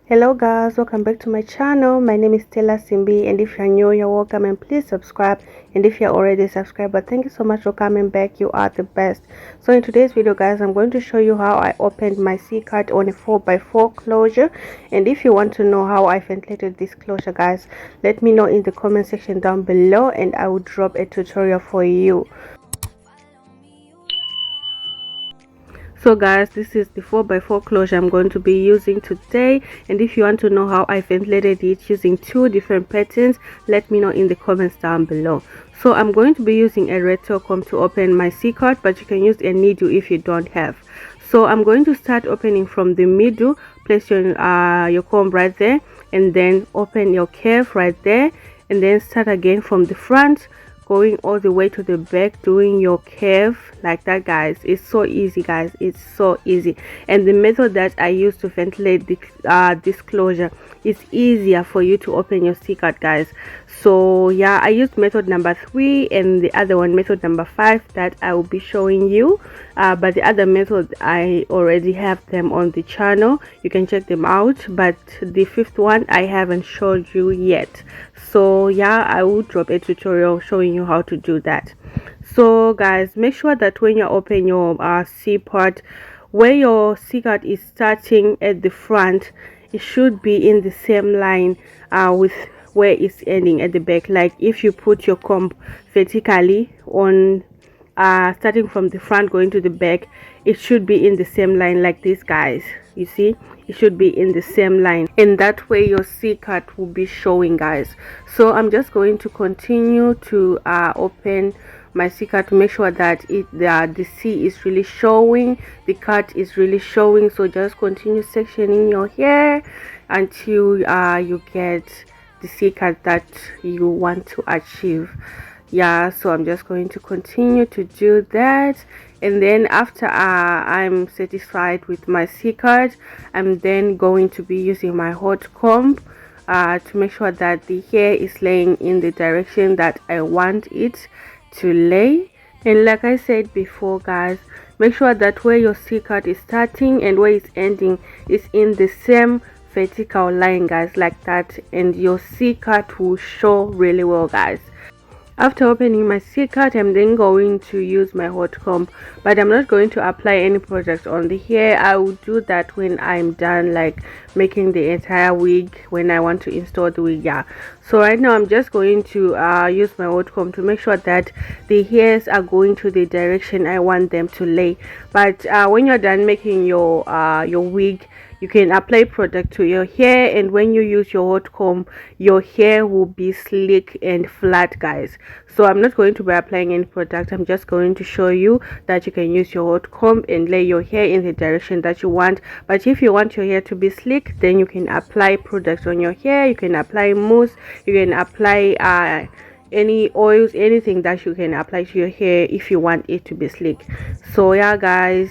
Hello guys, welcome back to my channel. My name is Stella Simbi, and if you're new, you're welcome, and please subscribe. And if you're already a subscriber, thank you so much for coming back. You are the best. So in today's video guys, I'm going to show you how I opened my C-cut on a 4x4 closure. And if you want to know how I ventilated this closure guys, let me know in the comment section down below, and I will drop a tutorial for you. So guys, this is the 4x4 closure I'm going to be using today, and if you want to know how I ventilated it using two different patterns, let me know in the comments down below. So I'm going to be using a red tail comb to open my C-cut, but you can use a needle if you don't have. So I'm going to start opening from the middle. Place your comb right there, and then open your curve right there, and then start again from the front, going all the way to the back, doing your curve like that guys. It's so easy guys, it's so easy. And the method that I use to ventilate this closure is easier for you to open your C-cut guys. So yeah, I used method number 3 and the other one method number 5 that I will be showing you, but the other method I already have them on the channel, you can check them out, but the 5th one I haven't showed you yet. So yeah, I will drop a tutorial showing you how to do that. So guys, make sure that when you open your C part, where your C-cut is starting at the front, it should be in the same line with where it's ending at the back. Like if you put your comb vertically on starting from the front going to the back, it should be in the same line like this guys. You see, it should be in the same line, and that way your C-cut will be showing guys. So I'm just going to continue to open my C-cut to make sure that the C is really showing, the cut is really showing. So just continue sectioning your hair until you get the C-cut that you want to achieve. Yeah, so I'm just going to continue to do that, and then after I'm satisfied with my C-cut, I'm then going to be using my hot comb to make sure that the hair is laying in the direction that I want it to lay. And like I said before guys, make sure that where your C-cut is starting and where it's ending is in the same vertical line guys, like that, and your C-cut will show really well guys. After opening my C-cut, I'm then going to use my hot comb, but I'm not going to apply any product on the hair. I will do that when I'm done like making the entire wig, when I want to install the wig. Yeah, so right now I'm just going to use my hot comb to make sure that the hairs are going to the direction I want them to lay. But when you're done making your wig, you can apply product to your hair, and when you use your hot comb, your hair will be sleek and flat guys. So I'm not going to be applying any product. I'm just going to show you that you can use your hot comb and lay your hair in the direction that you want. But if you want your hair to be sleek, then you can apply product on your hair. You can apply mousse, you can apply any oils, anything that you can apply to your hair if you want it to be sleek. So yeah guys,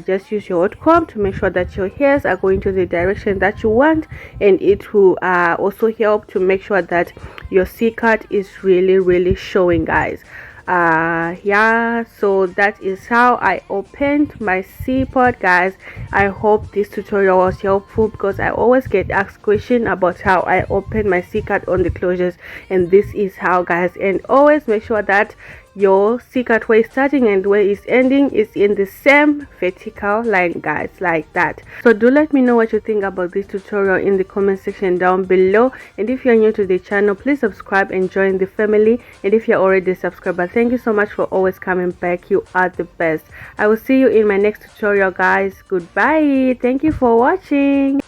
just use your hot comb to make sure that your hairs are going to the direction that you want, and it will also help to make sure that your C-cut is really showing guys. Yeah, so that is how I opened my C-part guys. I hope this tutorial was helpful, because I always get asked questions about how I open my C-cut on the closures, and this is how guys. And always make sure that your C-cut where it's starting and where it's ending is in the same vertical line guys, like that. So do let me know what you think about this tutorial in the comment section down below, and if you're new to the channel, please subscribe and join the family. And if you're already a subscriber, thank you so much for always coming back. You are the best. I will see you in my next tutorial guys. Goodbye, thank you for watching.